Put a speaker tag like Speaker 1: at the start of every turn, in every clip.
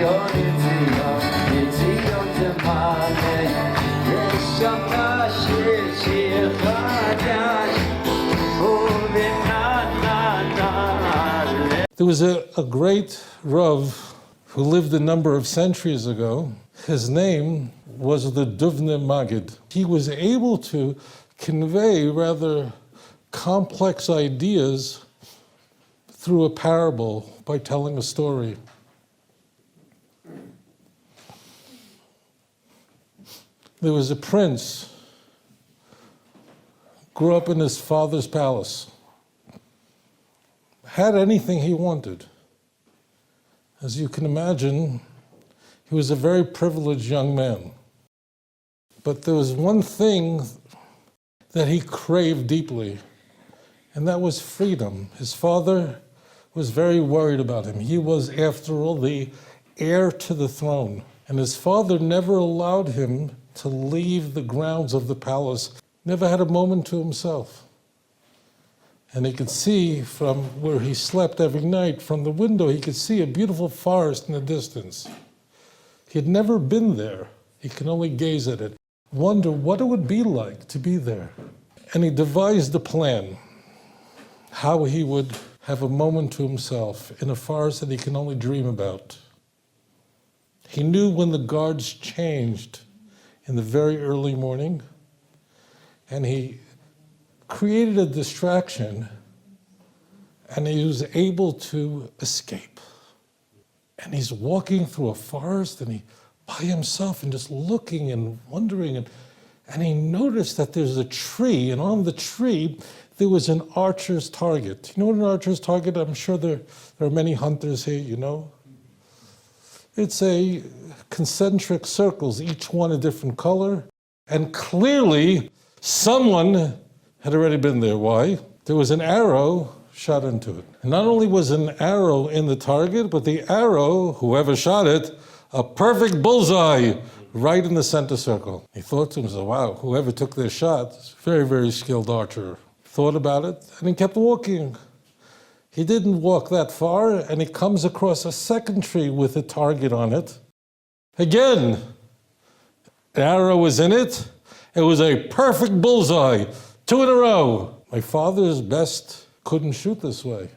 Speaker 1: There was a great Rav who lived a number of centuries ago. His name was the Duvne Magid. He was able to convey rather complex ideas through a parable by telling a story. There was a prince, grew up in his father's palace, had anything he wanted. As you can imagine, he was a very privileged young man. But there was one thing that he craved deeply, and that was freedom. His father was very worried about him. He was, after all, the heir to the throne. And his father never allowed him to leave the grounds of the palace, never had a moment to himself. And he could see from where he slept every night, from the window, he could see a beautiful forest in the distance. He had never been there. He could only gaze at it, wonder what it would be like to be there. And he devised a plan, how he would have a moment to himself in a forest that he can only dream about. He knew when the guards changed in the very early morning, and he created a distraction, and he was able to escape. And he's walking through a forest, and he by himself, and just looking and wondering, and he noticed that there's a tree, and on the tree there was an archer's target. You know what an archer's target? I'm sure there are many hunters here, you know. It's a concentric circles, each one a different color, and clearly someone had already been there. Why? There was an arrow shot into it. And not only was an arrow in the target, but the arrow, whoever shot it, a perfect bullseye right in the center circle. He thought to himself, wow, whoever took this shot is a very, very skilled archer. Thought about it, and he kept walking. He didn't walk that far, and he comes across a second tree with a target on it. Again, an arrow was in it. It was a perfect bullseye. 2 in a row. My father's best couldn't shoot this way.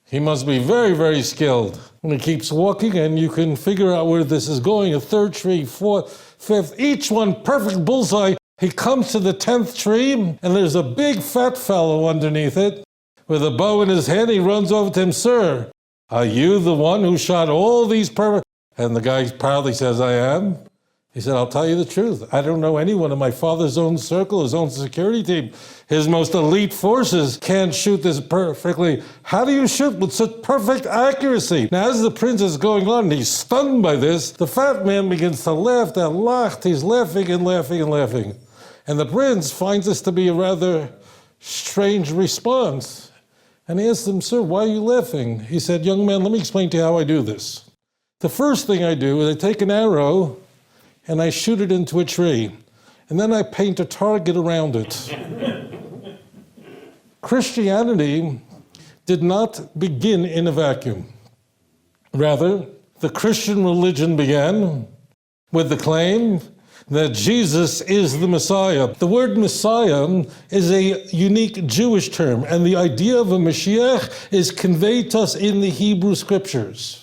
Speaker 1: He must be very, very skilled. And he keeps walking, and you can figure out where this is going. A third tree, fourth, fifth, each one perfect bullseye. He comes to the 10th tree, and there's a big fat fellow underneath it with a bow in his hand. He runs over to him, sir, are you the one who shot all these perfect? And the guy proudly says, I am. He said, I'll tell you the truth. I don't know anyone in my father's own circle, his own security team, his most elite forces can't shoot this perfectly. How do you shoot with such perfect accuracy? Now, as the prince is going on, and he's stunned by this, the fat man begins to laugh and laugh. He's laughing and laughing and laughing. And the prince finds this to be a rather strange response. And he asks him, sir, why are you laughing? He said, young man, let me explain to you how I do this. The first thing I do is I take an arrow and I shoot it into a tree, and then I paint a target around it. Christianity did not begin in a vacuum. Rather, the Christian religion began with the claim that Jesus is the Messiah. The word Messiah is a unique Jewish term, and the idea of a Mashiach is conveyed to us in the Hebrew Scriptures.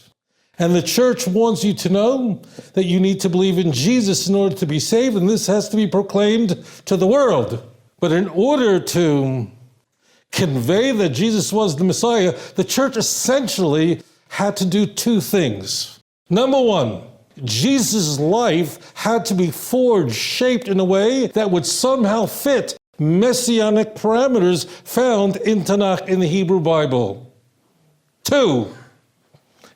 Speaker 1: And the church wants you to know that you need to believe in Jesus in order to be saved, and this has to be proclaimed to the world. But in order to convey that Jesus was the Messiah, the church essentially had to do 2 things. Number 1, Jesus' life had to be forged, shaped in a way that would somehow fit messianic parameters found in Tanakh, in the Hebrew Bible. 2,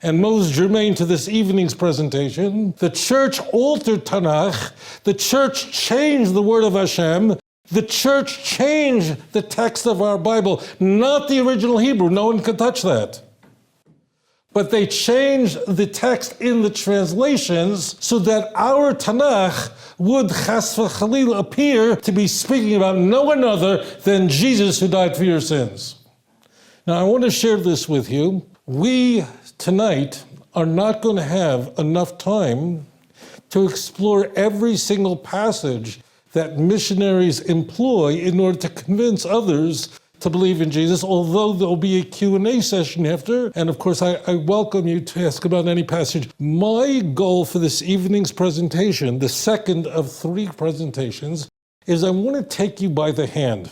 Speaker 1: and most germane to this evening's presentation, the church altered Tanakh, the church changed the word of Hashem, the church changed the text of our Bible, not the original Hebrew, no one could touch that. But they changed the text in the translations so that our Tanakh would, chas v'chalil, appear to be speaking about no one other than Jesus who died for your sins. Now I want to share this with you. We tonight, are not going to have enough time to explore every single passage that missionaries employ in order to convince others to believe in Jesus, although there'll be a Q&A session after. And of course, I welcome you to ask about any passage. My goal for this evening's presentation, the second of 3 presentations, is I want to take you by the hand.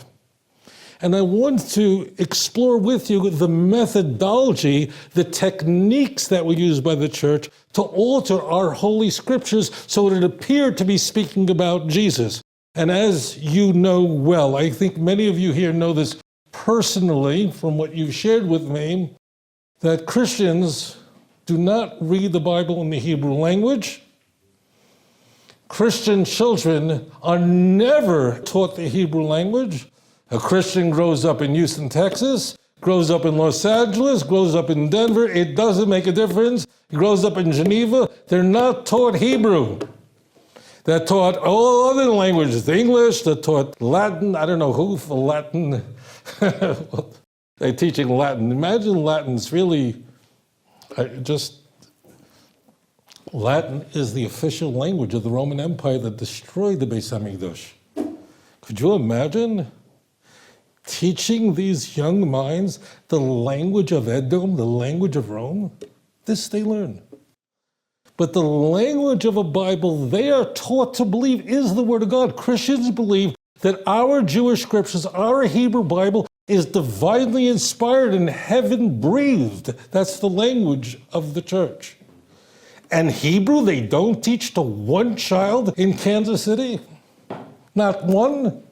Speaker 1: And I want to explore with you the methodology, the techniques that were used by the church to alter our Holy Scriptures so that it appeared to be speaking about Jesus. And as you know well, I think many of you here know this personally from what you've shared with me, that Christians do not read the Bible in the Hebrew language. Christian children are never taught the Hebrew language. A Christian grows up in Houston, Texas, grows up in Los Angeles, grows up in Denver. It doesn't make a difference. He grows up in Geneva. They're not taught Hebrew. They're taught all other languages, the English, they're taught Latin. I don't know who for Latin. They're teaching Latin. Imagine Latin's really Latin is the official language of the Roman Empire that destroyed the Beis Hamikdash. Could you imagine teaching these young minds the language of Edom, the language of Rome? This they learn. But the language of a Bible they are taught to believe is the Word of God. Christians believe that our Jewish scriptures, our Hebrew Bible, is divinely inspired and heaven-breathed. That's the language of the church. And Hebrew, they don't teach to one child in Kansas City? Not one?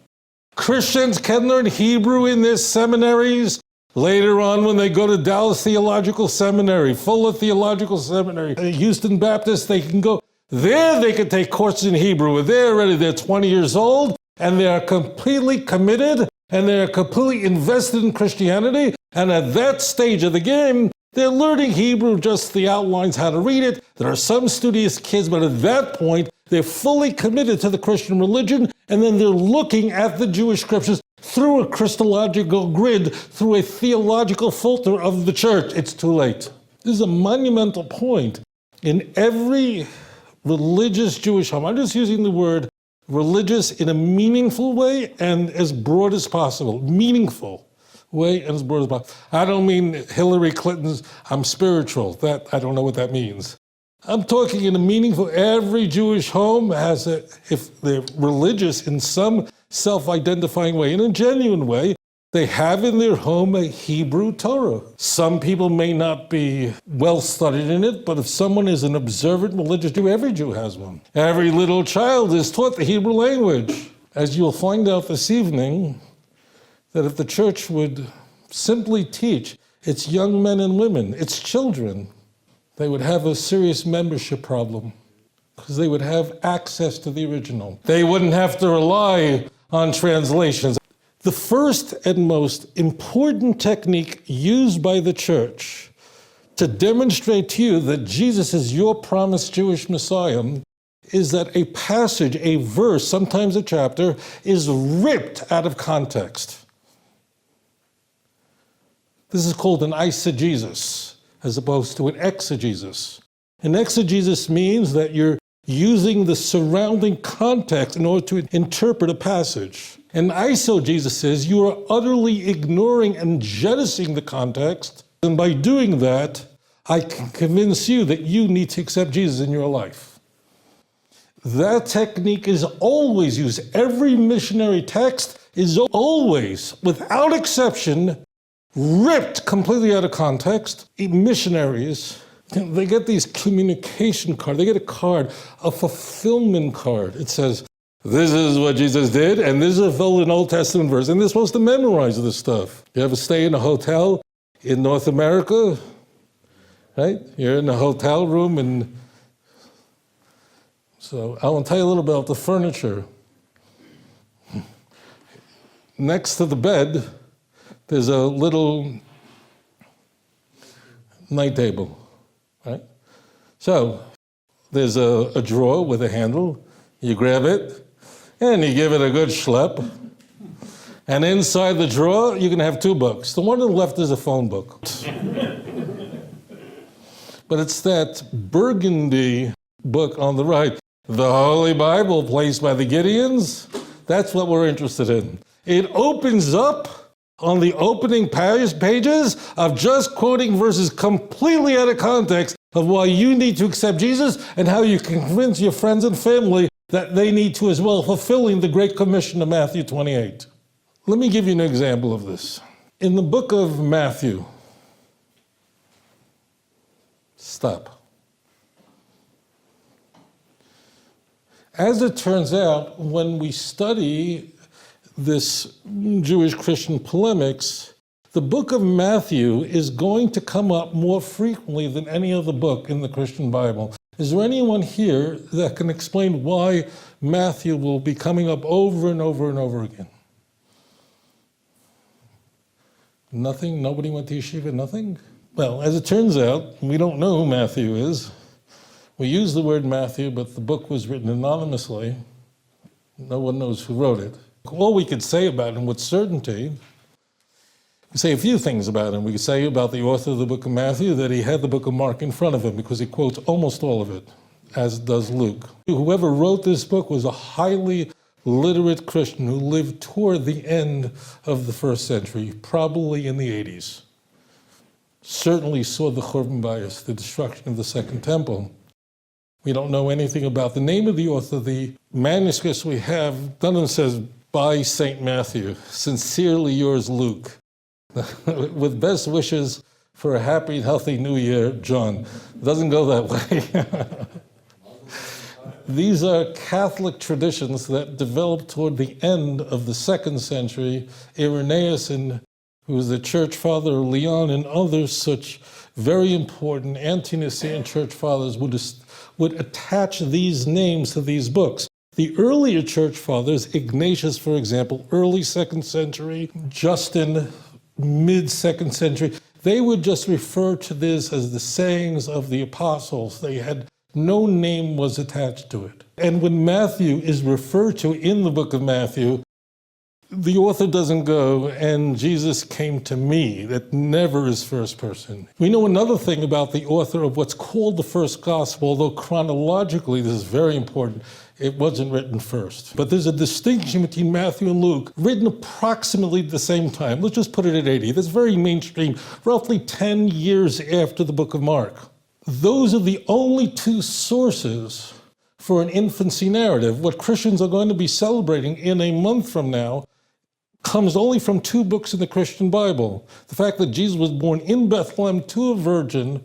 Speaker 1: Christians can learn Hebrew in their seminaries. Later on, when they go to Dallas Theological Seminary, Fuller Theological Seminary, Houston Baptist, they can go there. They can take courses in Hebrew. They're 20 years old, and they are completely committed, and they are completely invested in Christianity. And at that stage of the game, they're learning Hebrew, just the outlines, how to read it. There are some studious kids, but at that point, they're fully committed to the Christian religion, and then they're looking at the Jewish scriptures through a Christological grid, through a theological filter of the church. It's too late. This is a monumental point in every religious Jewish home. I'm just using the word religious in a meaningful way and as broad as possible. Meaningful way and as broad as possible. I don't mean Hillary Clinton's, I'm spiritual. That I don't know what that means. I'm talking in a meaningful, every Jewish home has if they're religious in some self-identifying way, in a genuine way, they have in their home a Hebrew Torah. Some people may not be well studied in it, but if someone is an observant religious Jew, every Jew has one. Every little child is taught the Hebrew language. As you'll find out this evening, that if the church would simply teach its young men and women, its children, they would have a serious membership problem because they would have access to the original. They wouldn't have to rely on translations. The first and most important technique used by the church to demonstrate to you that Jesus is your promised Jewish Messiah is that a passage, a verse, sometimes a chapter, is ripped out of context. This is called an eisegesis, as opposed to an exegesis. An exegesis means that you're using the surrounding context in order to interpret a passage. An eisegesis is you are utterly ignoring and jettisoning the context, and by doing that, I can convince you that you need to accept Jesus in your life. That technique is always used. Every missionary text is always, without exception, ripped completely out of context. Missionaries, they get these communication cards. They get a card, a fulfillment card. It says, this is what Jesus did, and this is an Old Testament verse, and they're supposed to memorize this stuff. You ever stay in a hotel in North America, right? You're in a hotel room, and so I want to tell you a little about the furniture. Next to the bed, there's a little night table, right? So there's a drawer with a handle. You grab it, and you give it a good schlep. And inside the drawer, you can have 2 books. The one on the left is a phone book. but it's that burgundy book on the right, the Holy Bible placed by the Gideons. That's what we're interested in. It opens up on the opening pages of just quoting verses completely out of context of why you need to accept Jesus and how you can convince your friends and family that they need to as well, fulfilling the Great Commission of Matthew 28. Let me give you an example of this. In the book of Matthew, stop. As it turns out, when we study this Jewish Christian polemics, the book of Matthew is going to come up more frequently than any other book in the Christian Bible. Is there anyone here that can explain why Matthew will be coming up over and over and over again? Nothing? Nobody went to yeshiva? Nothing? Well, as it turns out, we don't know who Matthew is. We use the word Matthew, but the book was written anonymously. No one knows who wrote it. All we could say about him with certainty, we say a few things about him. We could say about the author of the book of Matthew that he had the book of Mark in front of him because he quotes almost all of it, as does Luke. Whoever wrote this book was a highly literate Christian who lived toward the end of the first century, probably in the 80s. Certainly saw the Churban Bayis, the destruction of the Second Temple. We don't know anything about the name of the author. The manuscripts we have, none of them says, by St. Matthew, sincerely yours, Luke. With best wishes for a happy and healthy new year, John. Doesn't go that way. These are Catholic traditions that developed toward the end of the 2nd century. Irenaeus, who was the church father of Lyon, and others such very important ante-Nicene church fathers would attach these names to these books. The earlier church fathers, Ignatius, for example, early 2nd century, Justin, mid-2nd century, they would just refer to this as the sayings of the apostles. They had no name was attached to it. And when Matthew is referred to in the book of Matthew, the author doesn't go, and Jesus came to me. That never is first person. We know another thing about the author of what's called the first gospel, although chronologically, this is very important, it wasn't written first. But there's a distinction between Matthew and Luke, written approximately at the same time. Let's just put it at 80. That's very mainstream, roughly 10 years after the book of Mark. Those are the only two sources for an infancy narrative. What Christians are going to be celebrating in a month from now comes only from two books in the Christian Bible. The fact that Jesus was born in Bethlehem to a virgin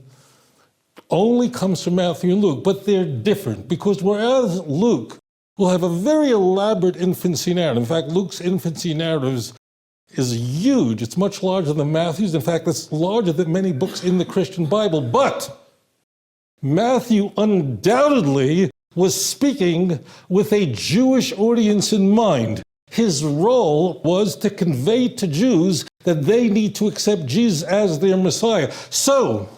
Speaker 1: only comes from Matthew and Luke, but they're different because whereas Luke will have a very elaborate infancy narrative, in fact, Luke's infancy narrative is huge. It's much larger than Matthew's. In fact, it's larger than many books in the Christian Bible, but Matthew undoubtedly was speaking with a Jewish audience in mind. His role was to convey to Jews that they need to accept Jesus as their Messiah. So,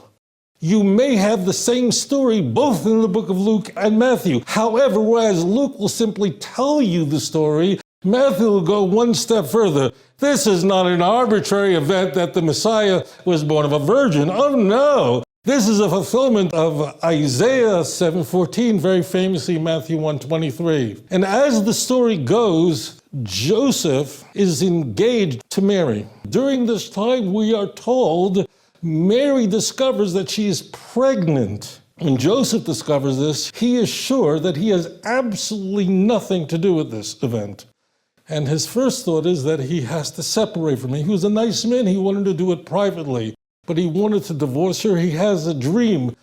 Speaker 1: you may have the same story both in the book of Luke and Matthew. However, whereas Luke will simply tell you the story, Matthew will go one step further. This is not an arbitrary event that the Messiah was born of a virgin. Oh no! This is a fulfillment of Isaiah 7:14, very famously Matthew 1:23. And as the story goes, Joseph is engaged to Mary. During this time, we are told, Mary discovers that she is pregnant. When Joseph discovers this, he is sure that he has absolutely nothing to do with this event. And his first thought is that he has to separate from her. He was a nice man. He wanted to do it privately, but he wanted to divorce her. He has a dream.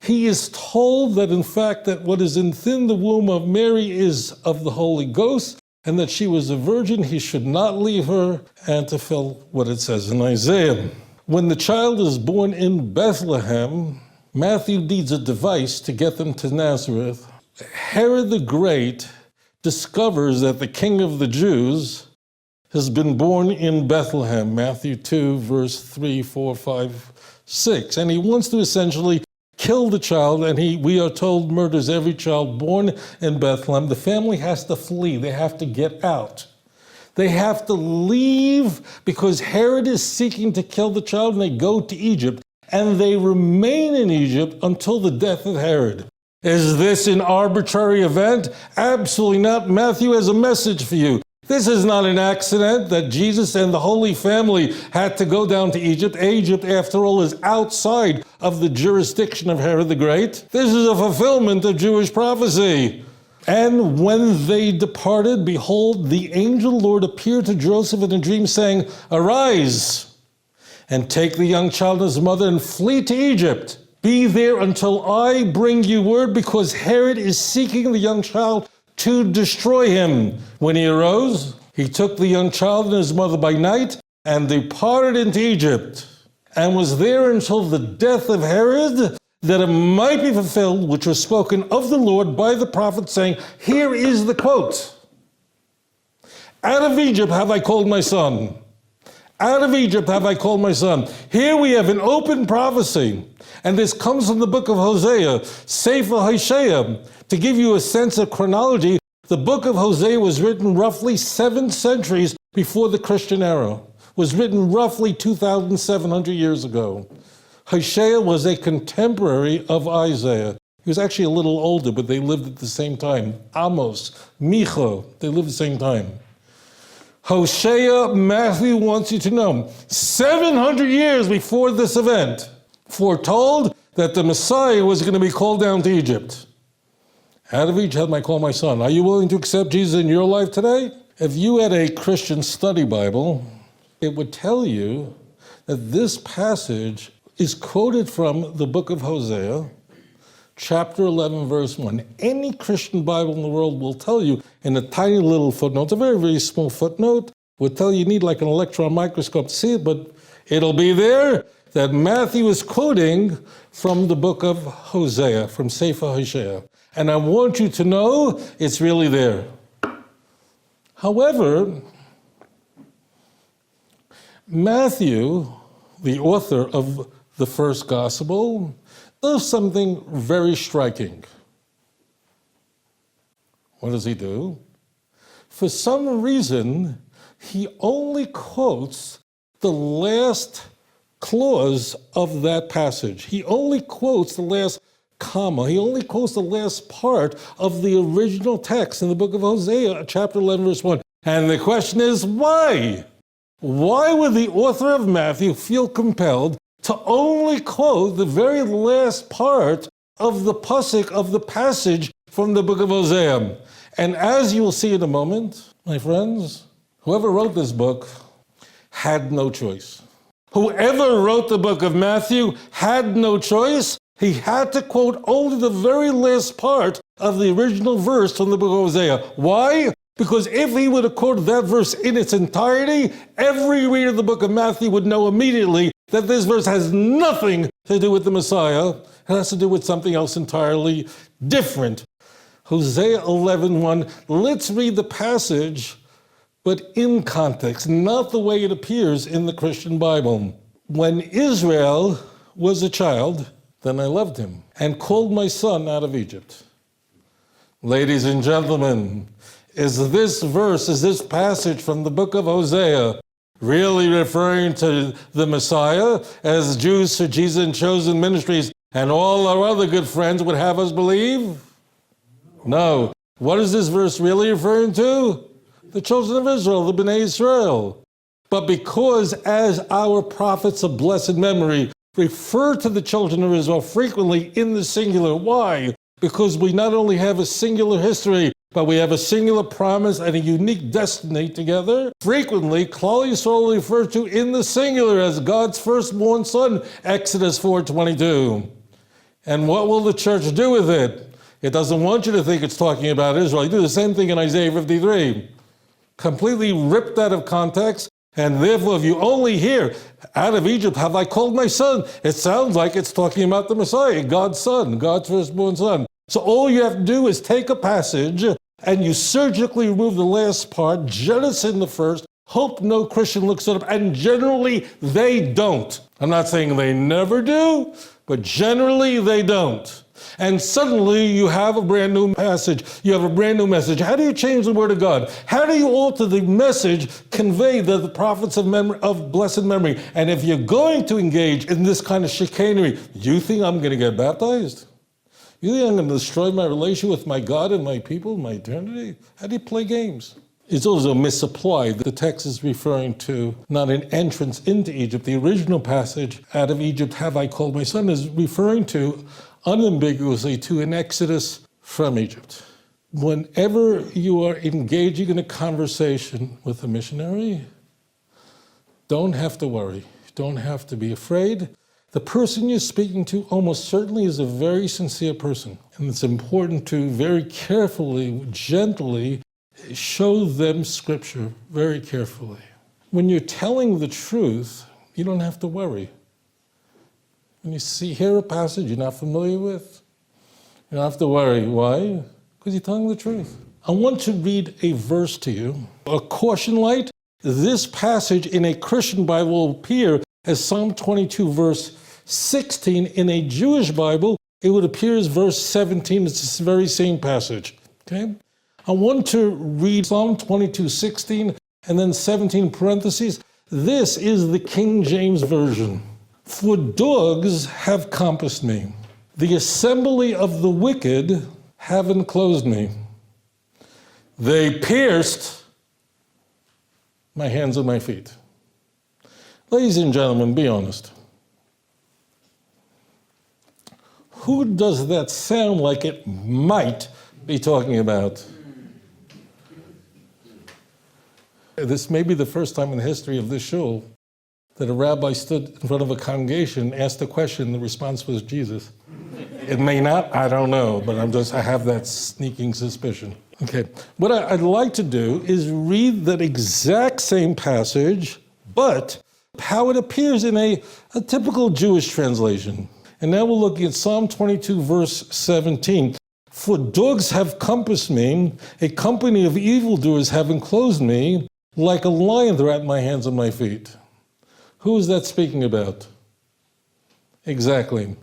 Speaker 1: He is told that, in fact, that what is within the womb of Mary is of the Holy Ghost, and that she was a virgin. He should not leave her, and to fill what it says in Isaiah. When the child is born in Bethlehem, Matthew needs a device to get them to Nazareth. Herod the Great discovers that the King of the Jews has been born in Bethlehem, Matthew 2, verse 3, 4, 5, 6. And he wants to essentially kill the child, and we are told, murders every child born in Bethlehem. The family has to flee. They have to get out. They have to leave because Herod is seeking to kill the child, and they go to Egypt. and they remain in Egypt until the death of Herod. Is this an arbitrary event? Absolutely not. Matthew has a message for you. This is not an accident that Jesus and the Holy Family had to go down to Egypt. Egypt, after all, is outside of the jurisdiction of Herod the Great. This is a fulfillment of Jewish prophecy. And when they departed, behold, the angel Lord appeared to Joseph in a dream, saying, Arise, and take the young child and his mother, and flee to Egypt. Be there until I bring you word, because Herod is seeking the young child to destroy him. When he arose, he took the young child and his mother by night, and departed into Egypt, and was there until the death of Herod, that it might be fulfilled, which was spoken of the Lord by the prophet, saying, here is the quote, out of Egypt have I called my son. Out of Egypt have I called my son. Here we have an open prophecy, and this comes from the book of Hosea, Sefer Hosea. To give you a sense of chronology, the book of Hosea was written roughly 7 centuries before the Christian era. Was written roughly 2,700 years ago. Hosea was a contemporary of Isaiah. He was actually a little older, but they lived at the same time. Amos, Micha, they lived at the same time. Hosea, Matthew wants you to know, 700 years before this event, foretold that the Messiah was going to be called down to Egypt. Out of Egypt have I called my son. Are you willing to accept Jesus in your life today? If you had a Christian study Bible, it would tell you that this passage is quoted from the book of Hosea, chapter 11, verse 1. Any Christian Bible in the world will tell you in a tiny little footnote, a very, very small footnote, will tell you need like an electron microscope to see it, but it'll be there that Matthew is quoting from the book of Hosea, from Sefer Hosea. And I want you to know it's really there. However, Matthew, the author of the first gospel, does something very striking. What does he do? For some reason, he only quotes the last clause of that passage. He only quotes the last comma. He only quotes the last part of the original text in the book of Hosea, chapter 11, verse 1. And the question is, why? Why would the author of Matthew feel compelled to only quote the very last part of the pasuk of the passage from the book of Hosea? And as you will see in a moment, my friends, whoever wrote this book had no choice. Whoever wrote the book of Matthew had no choice. He had to quote only the very last part of the original verse from the book of Hosea. Why? Because if he would have quoted that verse in its entirety, every reader of the book of Matthew would know immediately that this verse has nothing to do with the Messiah. It has to do with something else entirely different. Hosea 11:1. Let's read the passage, but in context, not the way it appears in the Christian Bible. When Israel was a child, then I loved him and called my son out of Egypt. Ladies and gentlemen, is this passage from the book of Hosea really referring to the Messiah, as Jews for Jesus and Chosen Ministries and all our other good friends would have us believe? No. What is this verse really referring to? The children of Israel, the Bnei Israel. But because as our prophets of blessed memory refer to the children of Israel frequently in the singular. Why? Because we not only have a singular history, but we have a singular promise and a unique destiny together. Frequently, Klal Yisrael referred to in the singular as God's firstborn son, Exodus 4:22. And what will the church do with it? It doesn't want you to think it's talking about Israel. You do the same thing in Isaiah 53. Completely ripped out of context. And therefore, if you only hear, out of Egypt have I called my son, it sounds like it's talking about the Messiah, God's son, God's firstborn son. So all you have to do is take a passage and you surgically remove the last part, jettison the first, hope no Christian looks it up, and generally they don't. I'm not saying they never do, but generally they don't. And suddenly you have a brand new passage. You have a brand new message. How do you change the word of God? How do you alter the message conveyed to the prophets of blessed memory? And if you're going to engage in this kind of chicanery, you think I'm going to get baptized? You think I'm going to destroy my relation with my God and my people, my eternity? How do you play games? It's also misapplied. The text is referring to not an entrance into Egypt. The original passage, out of Egypt have I called my son, is referring to unambiguously to an exodus from Egypt. Whenever you are engaging in a conversation with a missionary, don't have to worry. Don't have to be afraid. The person you're speaking to almost certainly is a very sincere person. And it's important to very carefully, gently show them Scripture very carefully. When you're telling the truth, you don't have to worry. When you hear a passage you're not familiar with, you don't have to worry. Why? Because you're telling the truth. I want to read a verse to you, a caution light. This passage in a Christian Bible will appear as Psalm 22, verse 16. In a Jewish Bible, it would appear as verse 17. It's the very same passage. Okay? I want to read Psalm 22, 16, and then 17 parentheses. This is the King James Version. For dogs have compassed me. The assembly of the wicked have enclosed me. They pierced my hands and my feet. Ladies and gentlemen, be honest. Who does that sound like it might be talking about? This may be the first time in the history of this shul that a rabbi stood in front of a congregation, asked a question, the response was Jesus. It may not, I don't know, but I have that sneaking suspicion. Okay, what I'd like to do is read that exact same passage, but how it appears in a typical Jewish translation. And now we're looking at Psalm 22, verse 17. For dogs have compassed me, a company of evildoers have enclosed me, like a lion they're at my hands and my feet. Who is that speaking about? Exactly.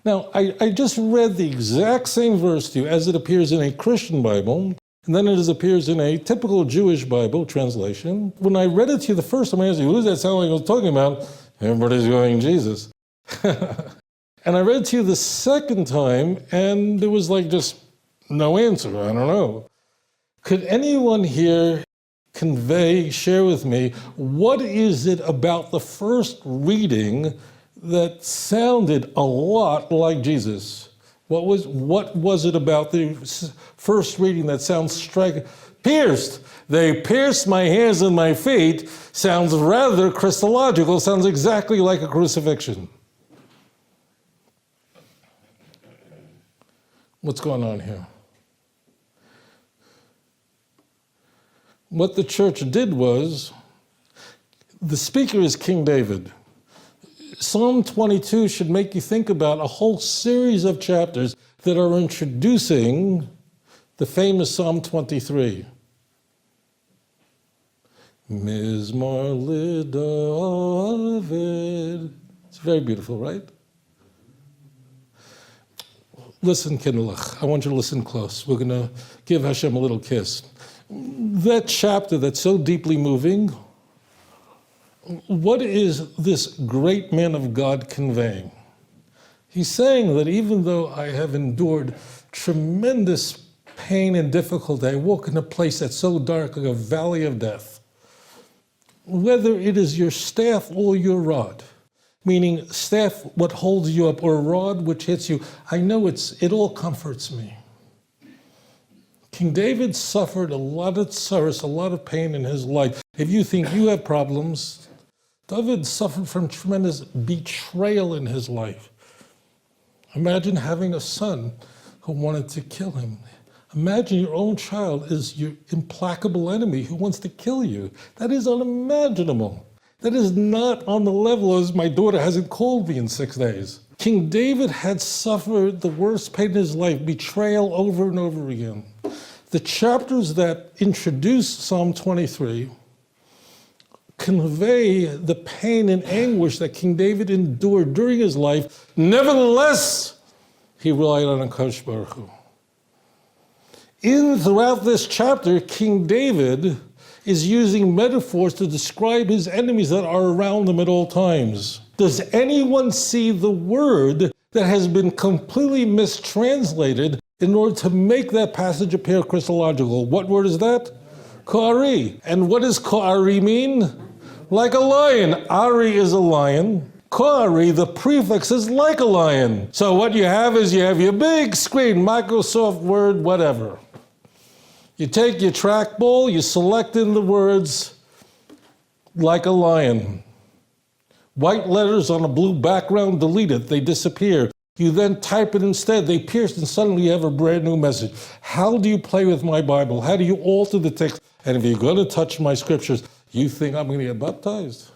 Speaker 1: Now, I just read the exact same verse to you as it appears in a Christian Bible, and then it appears in a typical Jewish Bible translation. When I read it to you the first time, I asked you, who does that sound like I was talking about? Everybody's going, Jesus. And I read it to you the second time, and there was like just no answer. I don't know. Could anyone here share with me, what is it about the first reading that sounded a lot like Jesus? What was it about the first reading that sounds striking? Pierced. They pierced my hands and my feet sounds rather Christological, sounds exactly like a crucifixion. What's going on here? What the church did was, the speaker is King David. Psalm 22 should make you think about a whole series of chapters that are introducing the famous Psalm 23. Mizmor LeDavid. It's very beautiful, right? Listen, Kindlech, I want you to listen close. We're going to give Hashem a little kiss. That chapter that's so deeply moving, what is this great man of God conveying? He's saying that even though I have endured tremendous pain and difficulty, I walk in a place that's so dark, like a valley of death. Whether it is your staff or your rod, meaning staff, what holds you up, or rod, which hits you, I know it all comforts me. King David suffered a lot of sorrows, a lot of pain in his life. If you think you have problems, David suffered from tremendous betrayal in his life. Imagine having a son who wanted to kill him. Imagine your own child is your implacable enemy who wants to kill you. That is unimaginable. That is not on the level as my daughter hasn't called me in 6 days. King David had suffered the worst pain in his life, betrayal over and over again. The chapters that introduce Psalm 23 convey the pain and anguish that King David endured during his life. Nevertheless, he relied on HaKadosh Baruch Hu. Throughout this chapter, King David is using metaphors to describe his enemies that are around him at all times. Does anyone see the word that has been completely mistranslated in order to make that passage appear Christological? What word is that? Ko'ari. And what does Ko'ari mean? Like a lion. Ari is a lion. Ko'ari, the prefix, is like a lion. So what you have is you have your big screen, Microsoft Word, whatever. You take your trackball, you select in the words like a lion. White letters on a blue background, delete it, they disappear. You then type it instead, they pierce, and suddenly you have a brand new message. How do you play with my Bible? How do you alter the text? And if you're going to touch my scriptures, you think I'm going to get baptized?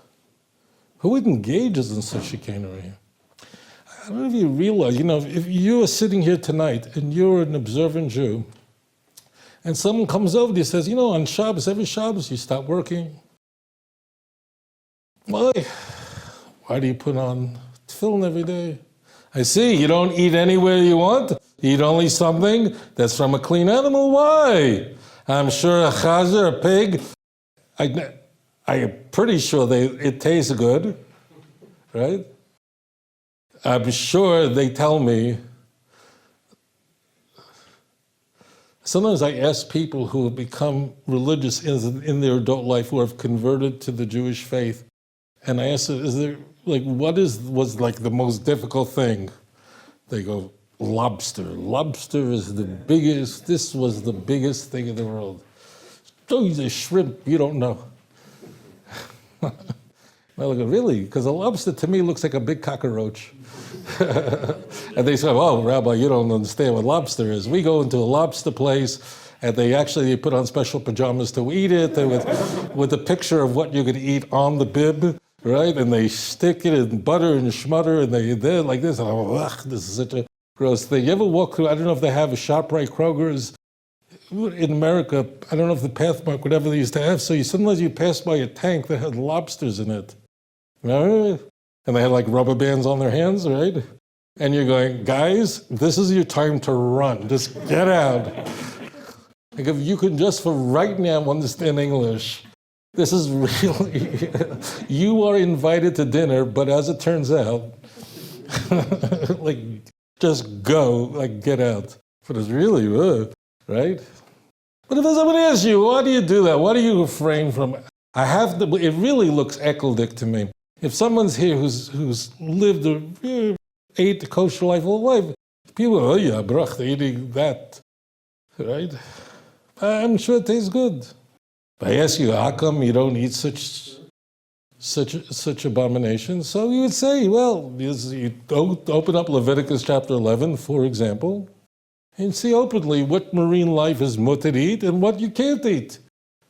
Speaker 1: Who engages in such chicanery? I don't know if you realize, if you are sitting here tonight and you're an observant Jew, and someone comes over to you and says, on Shabbos, every Shabbos you stop working. Why do you put on tefillin every day? I see, you don't eat anywhere you want. You eat only something that's from a clean animal. Why? I'm sure a chazer, a pig, I'm pretty sure it tastes good, right? I'm sure they tell me. Sometimes I ask people who have become religious in their adult life, who have converted to the Jewish faith, and I ask them, what was the most difficult thing? They go, lobster. Lobster is the biggest, this was the biggest thing in the world. Oh, he's a shrimp, you don't know. Well, I go, really? Because a lobster to me looks like a big cockroach. And they say, oh, Rabbi, you don't understand what lobster is. We go into a lobster place, and they put on special pajamas to eat it, with a picture of what you could eat on the bib, right? And they stick it in butter and schmutter, and they're like this. And I'm like, ugh, this is such a gross thing. You ever walk through, I don't know if they have a ShopRite, Kroger's, in America, I don't know if the Pathmark, whatever they used to have, so sometimes you pass by a tank that had lobsters in it. Right? And they had rubber bands on their hands, right? And you're going, guys, this is your time to run. Just get out. If you can just for right now understand English, this is really, you are invited to dinner, but as it turns out, just go, get out. But it's really, right? But if someone asks you, why do you do that? Why do you refrain from it? It really looks eclectic to me. If someone's here who's lived ate kosher life all life, people go, oh yeah, brach, they're eating that, right? I'm sure it tastes good. But I ask you, how come you don't eat such abominations? So you would say, well, you don't open up Leviticus chapter 11, for example, and see openly what marine life is mutter to eat and what you can't eat.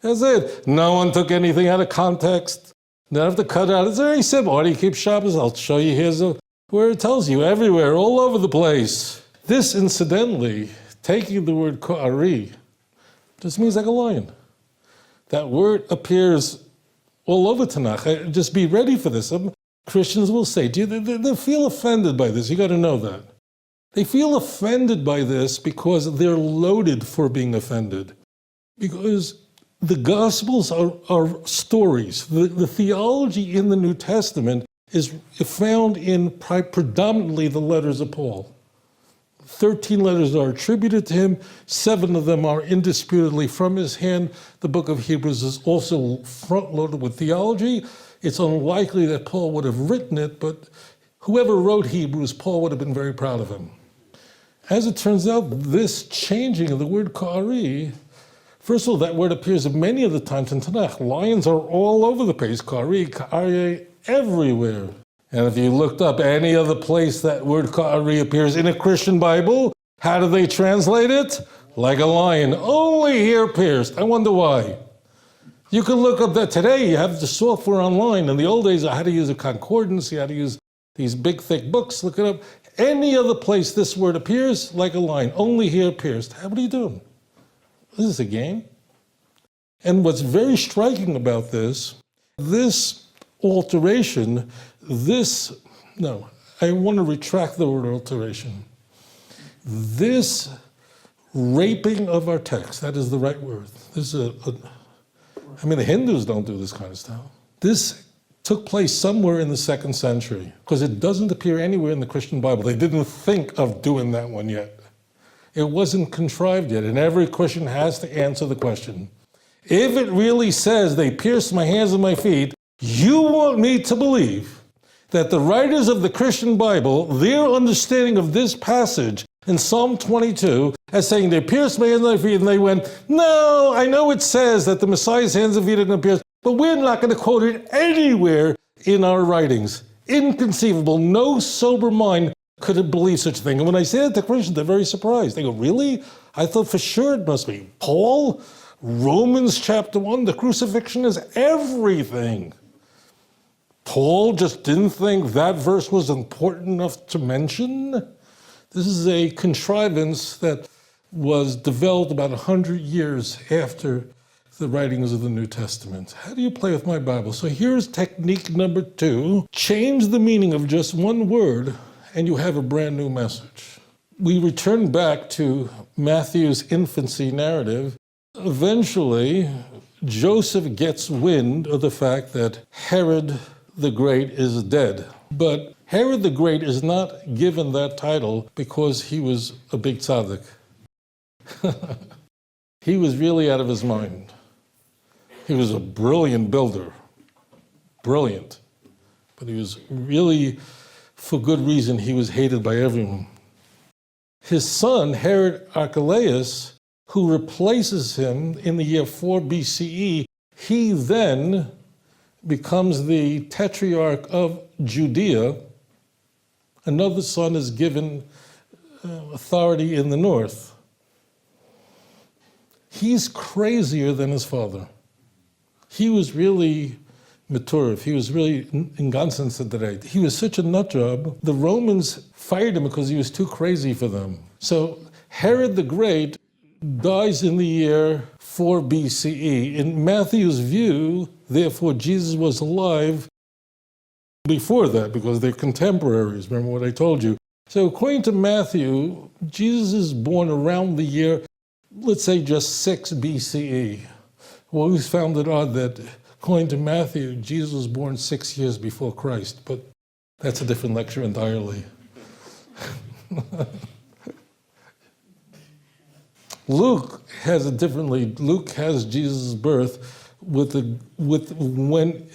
Speaker 1: That's it. No one took anything out of context. You don't have to cut out. It's very simple. Why do you keep Shabbos? I'll show you where it tells you everywhere, all over the place. This, incidentally, taking the word ko'ari, just means like a lion. That word appears all over Tanakh. Just be ready for this. Some Christians will say, they feel offended by this. You got to know that. They feel offended by this because they're loaded for being offended. Because the Gospels are stories. The theology in the New Testament is found in predominantly the letters of Paul. 13 letters are attributed to him. 7 of them are indisputably from his hand. The book of Hebrews is also front-loaded with theology. It's unlikely that Paul would have written it, but whoever wrote Hebrews, Paul would have been very proud of him. As it turns out, this changing of the word ko'ari, first of all, that word appears many of the times in Tanakh. Lions are all over the place. Ko'ari, ka'aryeh, everywhere. And if you looked up any other place that word ko'ari appears in a Christian Bible, how do they translate it? Like a lion. Only here pierced. I wonder why. You can look up that today. You have the software online. In the old days, I had to use a concordance. You had to use these big, thick books. Look it up. Any other place this word appears, like a lion. Only here pierced. What are you doing? Is this a game? And what's very striking about this alteration, I want to retract the word alteration. This raping of our text, that is the right word. This is the Hindus don't do this kind of stuff. This took place somewhere in the 2nd century because it doesn't appear anywhere in the Christian Bible. They didn't think of doing that one yet. It wasn't contrived yet, and every Christian has to answer the question. If it really says they pierced my hands and my feet, you want me to believe that the writers of the Christian Bible, their understanding of this passage in Psalm 22, as saying they pierced my hands and my feet, and they went, no, I know it says that the Messiah's hands and feet didn't pierce, but we're not going to quote it anywhere in our writings. Inconceivable. No sober mind could have believed such a thing. And when I say that to Christians, they're very surprised. They go, really? I thought for sure it must be. Paul, Romans chapter 1, the crucifixion is everything. Paul just didn't think that verse was important enough to mention. This is a contrivance that was developed about 100 years after the writings of the New Testament. How do you play with my Bible? So here's technique number 2. Change the meaning of just one word and you have a brand new message. We return back to Matthew's infancy narrative. Eventually, Joseph gets wind of the fact that Herod the Great is dead. But Herod the Great is not given that title because he was a big tzaddik. He was really out of his mind. He was a brilliant builder. Brilliant. But he was really, for good reason, he was hated by everyone. His son, Herod Archelaus, who replaces him in the year 4 BCE, he then becomes the tetrarch of Judea. Another son is given authority in the north. He's crazier than his father. He was really maturif. He was really inconsiderate. He was such a nut job. The Romans fired him because he was too crazy for them. So Herod the Great dies in the year 4 BCE. In Matthew's view, therefore, Jesus was alive before that because they're contemporaries. Remember what I told you. So according to Matthew, Jesus is born around the year, let's say just 6 BCE. We always found it odd that according to Matthew, Jesus was born 6 years before Christ, but that's a different lecture entirely. Luke has it differently. Luke has Jesus' birth with when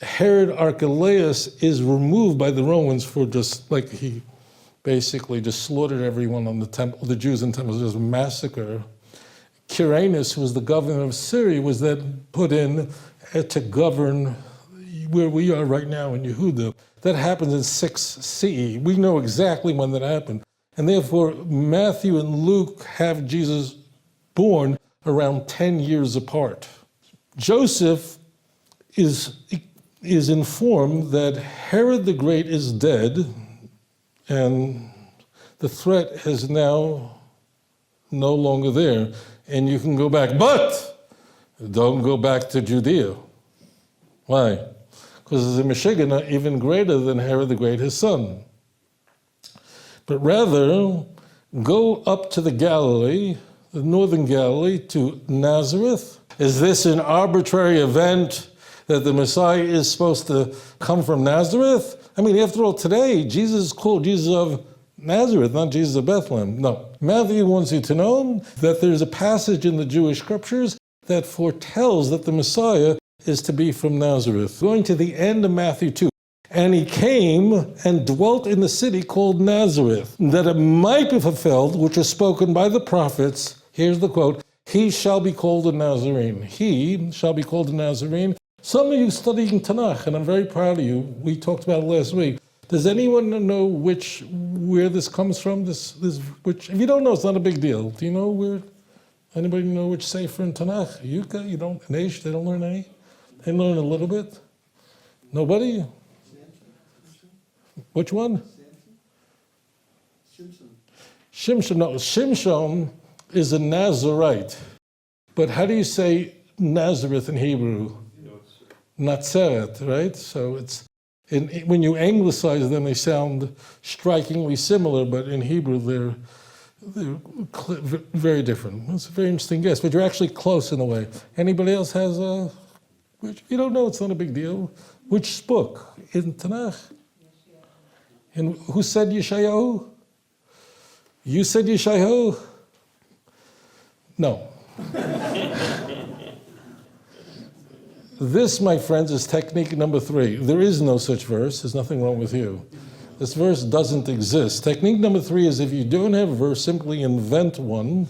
Speaker 1: Herod Archelaus is removed by the Romans for just like he basically just slaughtered everyone on the temple, the Jews in the temple, just massacre. Quirinus, who was the governor of Syria, was then put in to govern where we are right now in Yehuda. That happens in 6 CE. We know exactly when that happened. And therefore, Matthew and Luke have Jesus born around 10 years apart. Joseph is informed that Herod the Great is dead, and the threat is now no longer there. And you can go back, but don't go back to Judea. Why? Because there's a Meshiggah even greater than Herod the Great, his son. But rather, go up to the Galilee, the northern Galilee, to Nazareth. Is this an arbitrary event that the Messiah is supposed to come from Nazareth? I mean, after all, today, Jesus is called Jesus of Nazareth, not Jesus of Bethlehem. No. Matthew wants you to know that there's a passage in the Jewish scriptures that foretells that the Messiah is to be from Nazareth. Going to the end of Matthew 2. And he came and dwelt in the city called Nazareth, that it might be fulfilled, which was spoken by the prophets. Here's the quote, he shall be called a Nazarene. He shall be called a Nazarene. Some of you studying Tanakh, and I'm very proud of you. We talked about it last week. Does anyone know where this comes from? Which, if you don't know, it's not a big deal. Do you know where? Anybody know which sefer in Tanakh? Yuka, you don't? Neish, they don't learn any? They learn a little bit? Nobody? Which one? Shimshon. No, Shimshon is a Nazarite. But how do you say Nazareth in Hebrew? Nazareth, right? So it's when you anglicize them, they sound strikingly similar, but in Hebrew They're very different. It's a very interesting guess, but you're actually close in a way. Anybody else has a, which you don't know, it's not a big deal. Which book in Tanakh? And who said Yeshayahu? You said Yeshayahu? No. This, my friends, is technique number 3. There is no such verse. There's nothing wrong with you. This verse doesn't exist. Technique number 3 is if you don't have a verse, simply invent one.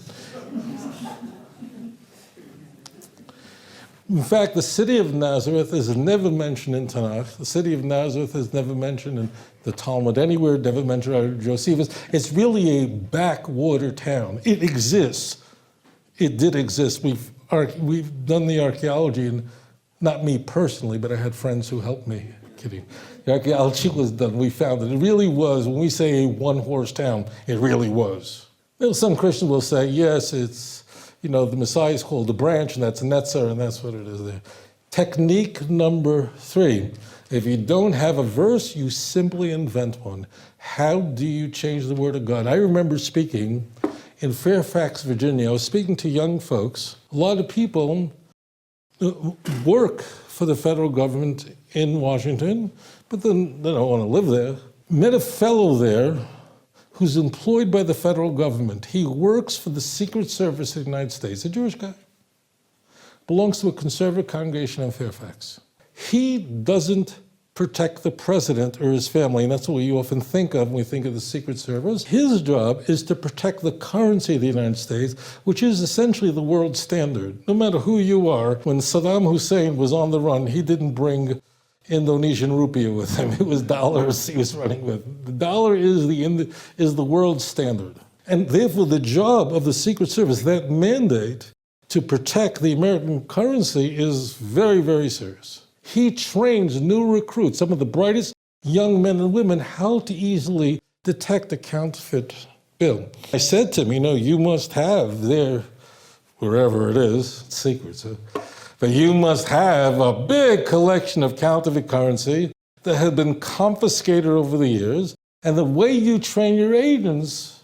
Speaker 1: In fact, the city of Nazareth is never mentioned in Tanakh. The city of Nazareth is never mentioned in the Talmud anywhere, never mentioned in Josephus. It's really a backwater town. It exists. It did exist. We've done the archaeology, and not me personally, but I had friends who helped me. Kidding. The archaeology was done. We found it. It really was. When we say a one-horse town, it really was. Well, some Christians will say, yes, it's, the Messiah is called the branch, and that's Netzer, and that's what it is there. Technique number 3. If you don't have a verse, you simply invent one. How do you change the Word of God? I remember speaking in Fairfax, Virginia. I was speaking to young folks. A lot of people work for the federal government in Washington, but then they don't want to live there. Met a fellow there who's employed by the federal government. He works for the Secret Service of the United States, a Jewish guy. Belongs to a conservative congregation in Fairfax. He doesn't protect the president or his family, and that's what we often think of when we think of the Secret Service. His job is to protect the currency of the United States, which is essentially the world standard. No matter who you are, when Saddam Hussein was on the run, he didn't bring Indonesian rupiah with him. It was dollars he was running with. The dollar is the world standard. And therefore, the job of the Secret Service, that mandate to protect the American currency, is very, very serious. He trains new recruits, some of the brightest young men and women, how to easily detect a counterfeit bill. I said to him, you must have there, wherever it is, it's secret, but you must have a big collection of counterfeit currency that had been confiscated over the years. And the way you train your agents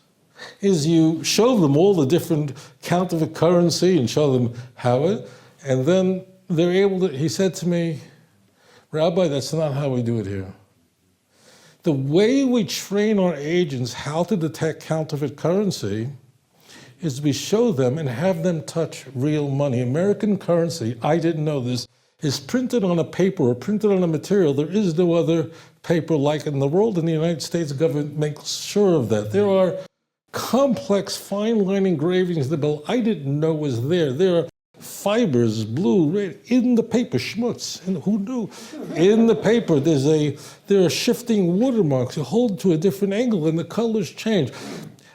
Speaker 1: is you show them all the different counterfeit currency and show them how it, and then they're able to, he said to me, Rabbi, that's not how we do it here. The way we train our agents how to detect counterfeit currency is we show them and have them touch real money. American currency, I didn't know this, is printed on a paper or printed on a material. There is no other paper like it in the world, and the United States government makes sure of that. There are complex fine line engravings of the bill I didn't know was there. There are fibers, blue, red, in the paper, schmutz, and who knew? In the paper, there are shifting watermarks. You hold to a different angle and the colors change.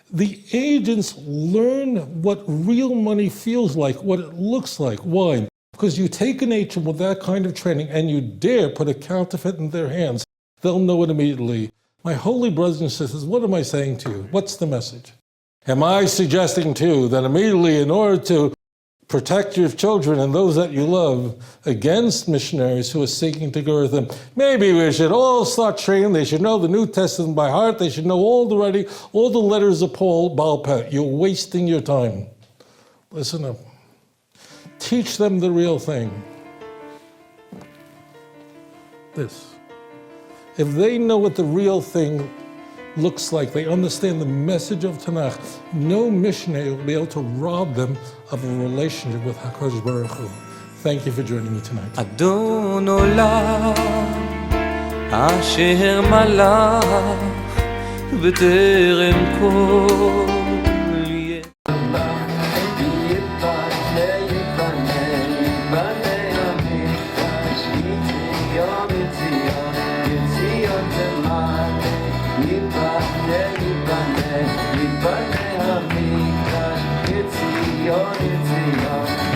Speaker 1: The agents learn what real money feels like, what it looks like. Why? Because you take an agent with that kind of training and you dare put a counterfeit in their hands, they'll know it immediately. My holy brothers and sisters, what am I saying to you? What's the message? Am I suggesting to you that immediately, in order to protect your children and those that you love against missionaries who are seeking to go with them, maybe we should all start training? They should know the New Testament by heart. They should know all the letters of Paul, Baal Peh. You're wasting your time. Listen up. Teach them the real thing. This. If they know what the real thing looks like, they understand the message of Tanakh, no missionary will be able to rob them of a relationship with HaKadosh Baruch Hu. Thank you for joining me tonight.
Speaker 2: Adon olam asher malach b'terem kol
Speaker 3: Yiboneh Archives, Yiboneh Archives,